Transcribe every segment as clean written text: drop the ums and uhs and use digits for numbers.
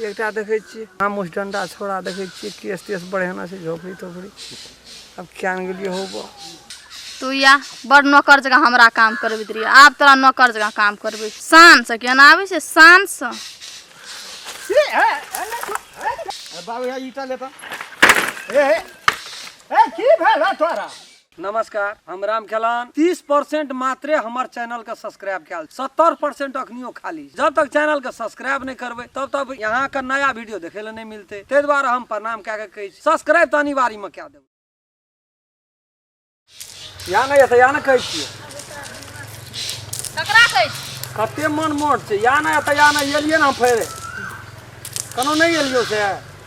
एकटा देखे छी हम मुस्टंडा छोड़ा देखे छी केस तेस बढ़िया से झोपड़ी तोपड़ी अब क्या गेलिए होबो तू या बड़ नौकर जगह हमरा काम करबी रही आप तोरा नौकर जगह काम करबी शान से केना आबै छै शान से बाबू या ईटा लेता ए की भेल तोरा। नमस्कार हम राम खेलान 30% मात्रे हमार चैनल का सब्सक्राइब कैल 70% अखनियो खाली जब तक चैनल का सब्सक्राइब नहीं करबे तब तक यहाँ का नया वीडियो देखे ले नहीं मिलते ते द्वारा हम प्रणाम क्या कहे सब्सक्राइब तो अनिवार्य में क्या देब या नहीं है या ना कहे छी ककरा कहै कते मन मोट छै या ना है या ना एलिए ना फेरे कनो नहीं एलियो से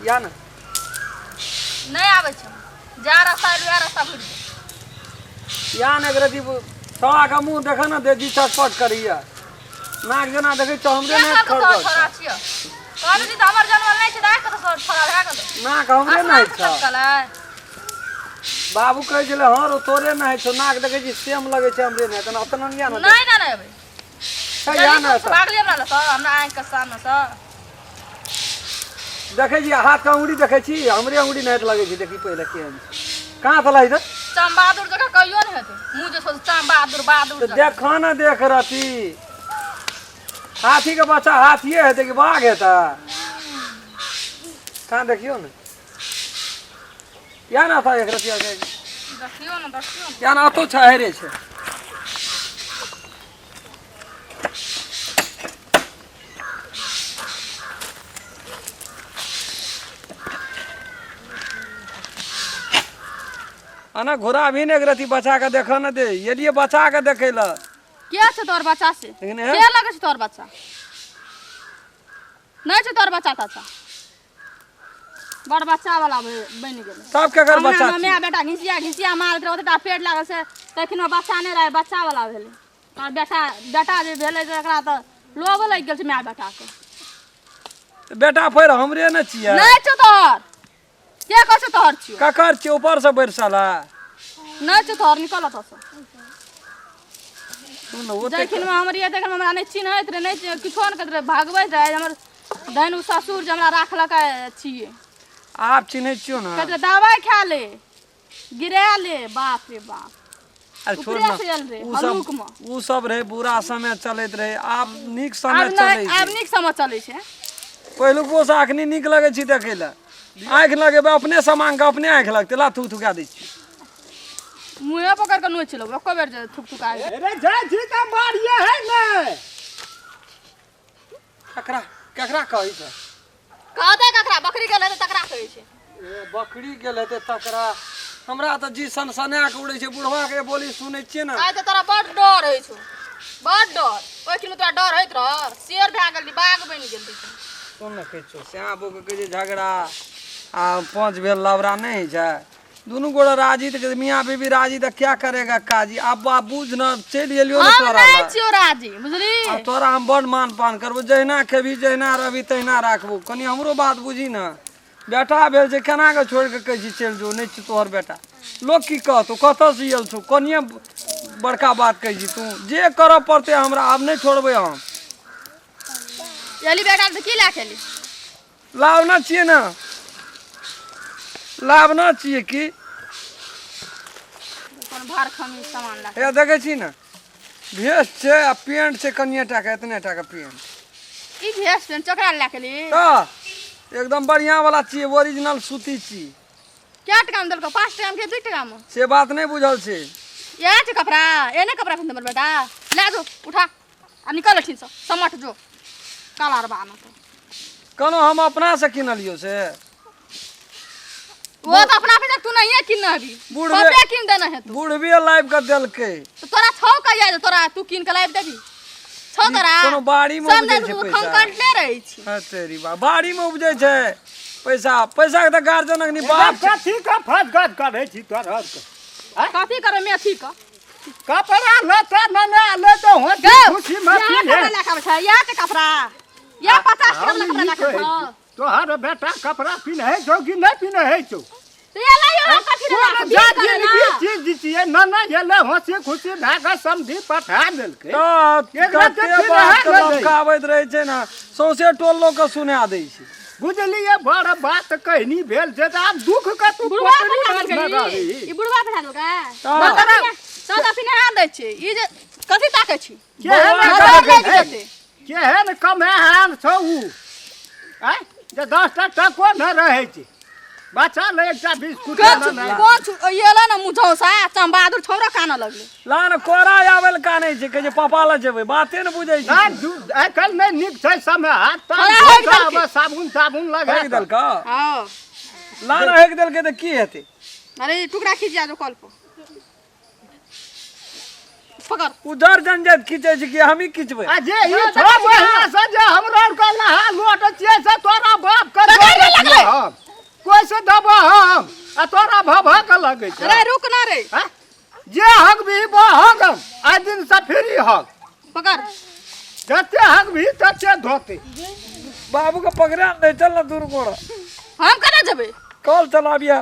या ना नहीं आबै छै जा रास्ता रुआ रास्ता भूल या ने गरती सवा का मुंह देखा ना दे दी चटपट करिया नाक जना देखे छ हमरे ने खड़ छोरा छियो कहबी त हमर जनमल नहीं छै देख त छोरा भए गेल नाक हमरे नहीं छ बाबू कहे छले हां तोरे नहीं छ नाक देखे छी सेम लगे छै हमरे ने तना ओतना नहीं ना नहीं ना नहीं अबे छै या ना भागले ना सर हमरा आंख के सामने सर देखे छी हाथ का उंगली देखे छी हमरे उंगली नहीं लगे छी देखी पहले केहन कहां तलाई त चाम बहादुर जगह कहियो नहीं हेतै मुंह जे सोच चाम बहादुर बहादुर तो देखो ना देख रहती हाथी के बच्चा हाथिए हेते कि बाघ हेता कहां देखियो ना या ना था एक रतिया के देखियो ना या ना तो छहेरे छे अना घोड़ा भी ने रति बचा के देखो ना दे ये लिए बचा के देखेला क्या छै तोर बच्चा से लेकिन के लगे छै तोर बच्चा नहीं छै तोर बच्चा ताचा बड़ बच्चा वाला बन गेल सब के घर बच्चा मम्मी बेटा घिसिया मारत रहे ओतटा पेट लागल से तखनो बच्चा नहीं रहे बच्चा वाला भेले और बेटा जे भेले एकरा त लोभ लग गेल छै माय बेटा के बेटा फेर हमरे न छियै नहीं छै तोर के कहै छै तोहर छियै ककर छै ऊपर से बरसाला नहीं छै तोहर निकल त सुन वो देखिन में हमर ये देखन में हमरा नहीं चिन्हैत रे नहीं किछो न कहत रे भागबैत रहे हमर दैनु ससुर जे हमरा राखलक छियै आप चिन्है छियो ना कहत दवाई खा ले गिरा ले बाप रे बाप अरे छोड़ ना उ सब रहे बुरा समय चलैत रहे आब नीक समय चलै छै आब नीक समय चलै छै पहिलुको से अखनी नीक लगे छी देखेला आँख लगेबे अपने सामान के अपने आँख लगते ला थूक थुका दै छी मुंहे पकड़ के नोच लो एको बेर जे थुक थुका अरे जय जी का मारिए है ने ककरा कहै छै कहते ककरा बकरी गेल त तकरा कहै छै ए बकरी गेल हेते तकरा हमरा त जी सनसना के उड़ै छै बुढ़वा के बोली सुनै छियै ना आइ त तोरा बड़ डर होइ छौ बड़ डर ओइ किलो तोरा डर होइत रह शेर भए गेल बाघ बनि गेल सुन न कहै छौ श्याम बाबू के झगड़ा आ पांच भेल लवरा नहीं है दोनों गोड़ा राजी तो मियाँ बीबी राजी तो क्या करेगा काजी अब आप बुझ न चल गेलियो ना तोरा हम नहीं राजी बुझली अब तोरा हम बड़ मान पान करबो जहिना खेबी जहिना रहबी तहिना राखबो कनी हमरो बात बुझी ना बेटा भेल जे केना के छोड़ के कहै छी चल जो नहीं छी तोहर बेटा लोग की कहतो कत से आयल छौ कनिए बड़का बात कहै छी तू जे करऽ पड़ते हमरा अब नहीं छोड़बे हम एली बेटा त की ला खेली लाव ना छिए ना लाभ ना चाहिए कि कोन भार खमी सामान ला हे देखे छी ना भेस छै आ पेंट छै कनिए टा के इतने टा के पेंट ई भेस पेंट चकरा ला खेली तो एकदम बढ़िया वाला चाहिए ओरिजिनल सूती छी क्या टका में देलको 5 टका में के 2 टका में से बात नहीं बुझल छै ये छै कपड़ा एने कपड़ा पिन हमर बेटा ले जो उठा आ निकल ठीक से समट जो काला रबा न कनो हम अपना से किनलियो से वो तो अपना पे तू नहीं है किन अभी बूढ़े पे किन देना है तू बूढ़े लाइव कर देलके तो तोरा छौ का जाय तोरा तू किन के लाइव देबी छौ तोरा कोनो बाड़ी में उपजे छै पैसा हम काटले रहै छी हां तेरी बा बाड़ी में उपजे छै पैसा के त गार्जियन के बाप कथी का फस गद करे छी तोर कथी करे मेथी का कपड़ा लता न ले तो हो खुशी में पीने या के कपड़ा या 50 टका में कपड़ा ला के तोहर बेटा कपड़ा पीने है जो कि नहीं पीने है तो तो ये लाइयो कथि रे जा जिंदगी चीज दितिए न न येले हंसी खुशी भागा समधी पठा देलकै एकरा कते ते बात फिर लमकाबैत रहै छै ना सौंसे टोल लोक के सुना दै छै बुझलिए बड़ बात कहनी भेल छै त आब दुख का तू बुढ़वा पकड़ी पठा न देलकै रही ई बुढ़वा पठा देलकै हाँ। सादा पिने हाथ दै छै ई जे कथि ताकै छी केहन केहन कमाहान छौ उ आय जे 10 टा टको न रहै छै बच्चा ले एकटा बिस्कुट कोन येला न मुझौसा चंबादुर छौरा कान लगले लान कोरा आवेल कानै छै के जे पापा ल जेबै बाते न बुझै छै आइ काल्हि नहि नीक छै समय हाथ अरे साबुन साबुन लगा हेक देलका हां लान हेक देलकै त की हेतै अरे टुकड़ा खींच जा जो कल पर पकड़ उधर जंजत खींचे छै कि हम ही खींचबै अजे ई छ महीना से जे हमरा का लहा लोट छियै से तोरा बाप कर हम कोई से दबा हम आ तोरा भभा के लगै छै अरे रुक ना रे जे हक भी बो हक आ दिन से फ्री हक पकड़ जते हक भी तते धोते बाबू के पकड़ा नहीं चल ना दूर कोड़ा हम कना जबे कल चलाबिया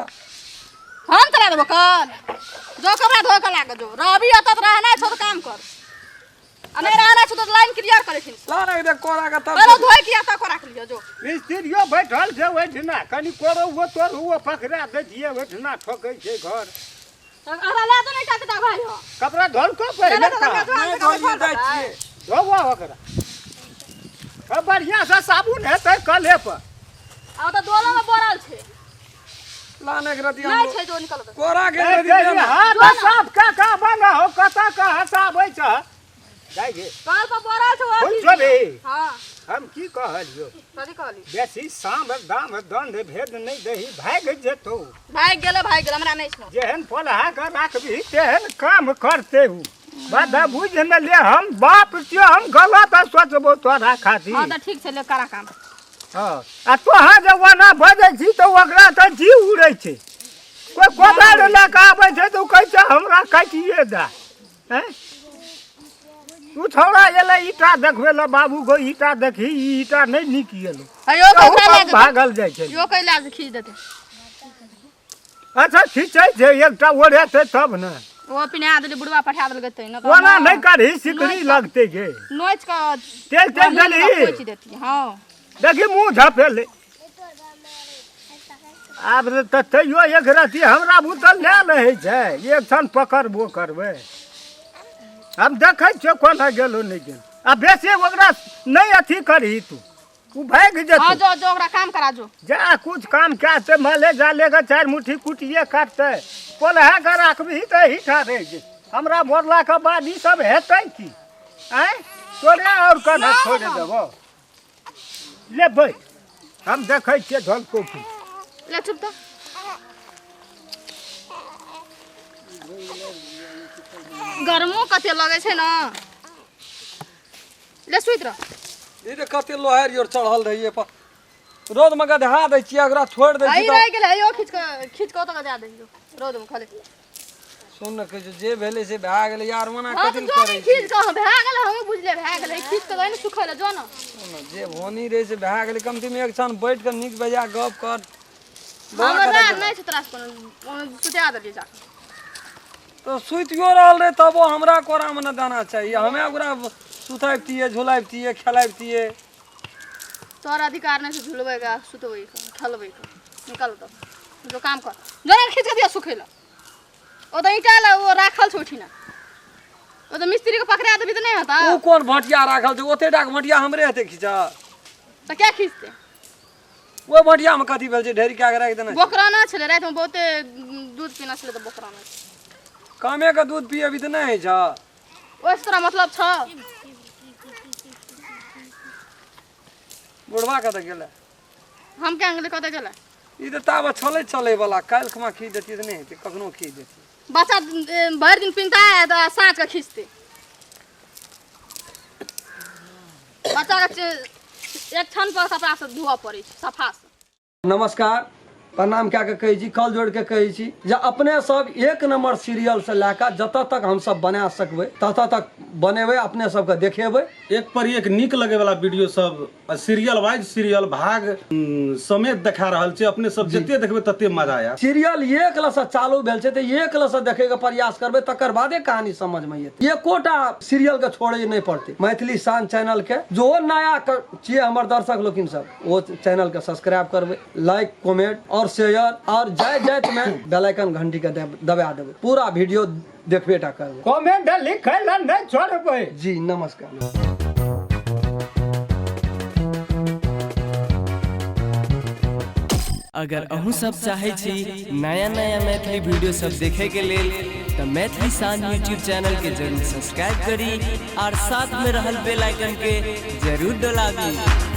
हम चला देबो कल जो कपड़ा धो के लाग जो रवि अत रहना छ त काम कर अने रहना छ त लाइन क्लियर करे छिन लान एक कोरा का तब पहले धोई किया त को राख लियो जो मिस्त्रियो बैठल छै ओठना कनी कोरो वो तोर वो पकड़ा दे दिए ओठना ठोकै छै घर अरे ला तो नहीं चाहता भाई हो कपड़ा धोल को पहले का नहीं धोइए जाइ छियै धोवा ओकरा अब बढ़िया से साबुन हेतै कले पर आ त दोलो में बोरल छे लान एक रति नहीं हम छे जो निकल दे कोरा के रति हाथ साफ का बना हो कता का हसाबै छ जाइ गे कल पर बोरल छे फुल छबे हां हम की कहलियो कथि कहली बेसी साम दाम दंड भेद नहीं दही भाग जेतो भाग गेले हमरा नहीं छ जेहन पोलहा के राखबी तेहन काम करते हूँ बाधा बुझ न ले हम बाप छियो हम गलत सोचबो तोरा खातिर हां त ठीक छे ले करा काम हां आ तोहा जवाना बजै छी तो ओकरा त जी उड़ै छै कोई कोदार ल के आबै छै तो कहै छै हमरा काटिए दा हैं तू छोड़ा एले ईटा देखबे ल बाबू गो ईटा देखी ईटा नहीं नीक गेलो अयो ककरा ले भागल जाइ छै यो कैला से खींच देते अच्छा खींचै छै एकटा ओढ़े छै तब न वो पिने आदली बुढ़वा पठा देल गते न ओना नहीं करही सिकरी लगते गे नोच का तेल तेल गली कोची देती हां देखी मुंह झपेले आब त तैयो एक रति हमरा बुतल ले रहे छै एक क्षण पकड़बो करबै हम देखै छियो कोना गेलो नहीं गेल आ बेसी ओकरा नहीं अथी करही तू उ भाग हां जेतो जो जो ओकरा काम करा जो जा कुछ काम काटे मले जाले का 4 मुट्ठी कुटिए काटते पोलहा के राखबी त ही ठारे जे हमरा मोरला के बाद ई सब हेतै की आय तोरे और कना छोड़ देबो ले भाई हम देखै छियै ढोल कोपी ले चुप तो गरमो कते लगे छै न ले सुइत रह ई त कते लोहार योर चढ़ल रहिए पर रोड में गधा दै छियै ओकरा छोड़ दै आई छी रह गेले यो खींच के तो जा दे रोड में खाली सुन न के जे भेले से भा गेले यार मना हां कथि तो करे खींच के भा गेले हम बुझले भा गेले खींच के नहीं सुखले जो न जे भोनी रे से भा गेले कम से कम एक क्षण बैठ के नीक बजा गप कर हमरा नहीं छ त्रास कोन सुता दे जा तो सुतियो रहल रे तबो हमरा कोरा में न दाना चाहिए हमें ओकरा सुताइबतिए झुलाइबतिए खेलाइबतिए तोर अधिकार नहीं से झुलबेगा सुतबै खेलबै निकल तो जो काम कर जो खींच के दिया सुखेला ओ तो ईटा ला वो राखल छोठिना ओ तो मिस्त्री को पकड़ा देबी तो नहीं होता ऊ कोन भटिया राखल छै ओते डाक भटिया हमरे हेते खींचा तो क्या खींचते वो भटिया में कथि भेल छै ढेरी के राख देना बोकराना छले रात में बहुते दूध पीना छले तो बोकराना कामे का दूध पिए भी त नहीं छ ओस तरह मतलब छ बुढ़वा कत गेले हम क्या अंगले कत गेला ई त ताब चले वाला काल खमा खींच देती त नहीं हेते कखनो खींच देती बच्चा भर दिन पीता है तो साँझ का खींचते बच्चा का एक क्षण पर कपड़ा से धोआ पड़े सफा से नमस्कार प्रणाम क्या के कही छी कल जोड़ के कही छी जे अपने सब एक नंबर सीरियल से लेकर जत तक हम सब बना सकबै तत तक बनेबै अपने सबके देखेबै। एक पर एक नीक लगे वाला वीडियो सब सीरियल वाइज सीरियल भाग समेत देखा रहल छै। अपने सब जते देखबै तते मजा आया। सीरियल एक लसँ चालू भेल छै तऽ एक लसँ देखैके प्रयास करबै, तकर बादे कहानी समझमे एतै। एकोटा सीरियल के छोड़े नहीं पड़ते। मैथिली शान चैनल के जो नया छियै हमर दर्शक लोकिन सब, वो चैनल के सब्सक्राइब करबै, लाइक कमेंट और शेयर और जाइत में बेल आइकन घंटी के दबा देबै। पूरा वीडियो देखबे टा करबै। कमेंट लिखै ला नहीं छोड़बै। जी नमस्कार। अगर अहूँ सब चाहे छी नया नया मैथिली वीडियो सब देखे के लेल तो मैथिली शान यूट्यूब चैनल के जरूर सब्सक्राइब करी और साथ में रहल बेल आइकन के जरूर दबावी।